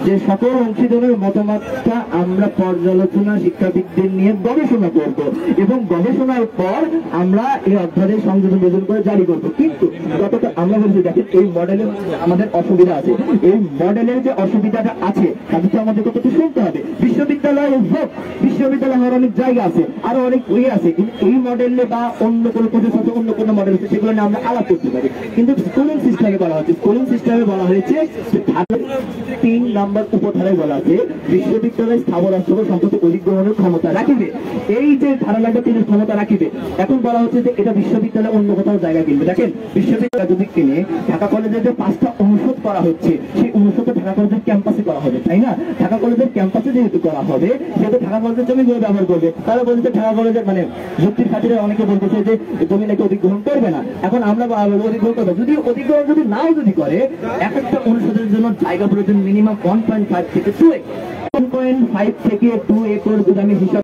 যে সকল অংশীদারের মতামতটা আমরা পর্যালোচনা শিক্ষাবিদদের নিয়ে গবেষণা করব এবং গবেষণার পর আমরা এই অধ্যাদেশ সংযোজন যোজন করে জারি করব। কিন্তু যতটা আমরা বলছি, দেখেন এই মডেলে আমাদের অসুবিধা আছে। এই মডেলের যে অসুবিধাটা আছে তাদেরকে আমাদের কতটুকু শুনতে হবে। বিশ্ববিদ্যালয় হোক, বিশ্ববিদ্যালয় হওয়ার অনেক জায়গা আছে, আরো অনেক ওয়ে আছে, কিন্তু এই মডেলে বা অন্য কোনো প্রসেস আছে, অন্য কোনো মডেল আছে, সেগুলো নিয়ে আমরা আলাপ করতে পারি। কিন্তু স্কুলিং সিস্টেমে বলা হচ্ছে, স্কুলিং সিস্টেমে বলা হয়েছে 3 নম্বর উপধারায় বলা আছে বিশ্ববিদ্যালয় স্থাবর অস্থাবর সম্পত্তি অধিগ্রহণের ক্ষমতা রাখিবে। এই যে ধারা লাগবে 3 ক্ষমতা রাখিবে, এখন বলা হচ্ছে যে এটা বিশ্ববিদ্যালয় অন্য কোথাও জায়গা কিনবে। দেখেন বিশ্ববিদ্যালয় যদি কিনে, ঢাকা কলেজে যে 5টা অনুষদ করা হচ্ছে, সেই অনুষদটা ঢাকা কলেজের ক্যাম্পাসে করা হবে, তাই না? ঢাকা কলেজের ক্যাম্পাসে যেহেতু করা হবে, সেহেতু ঢাকা কলেজের জমিগুলো ব্যবহার করবে। তারা বলছে ঢাকা কলেজের মানে যুক্তির খাতিরে অনেকে বলতেছে যে জমি নাকি অধিগ্রহণ করবে না। এখন আমরা অধিগ্রহণ করবো, যদি অধিগ্রহণ যদি নাও যদি করে, এক একটা অনুষদের জন্য জায়গা প্রয়োজন মিনিমাম 1.5 থেকে 2 একর। 1.5 থেকে 2 একর যদি আমি হিসাব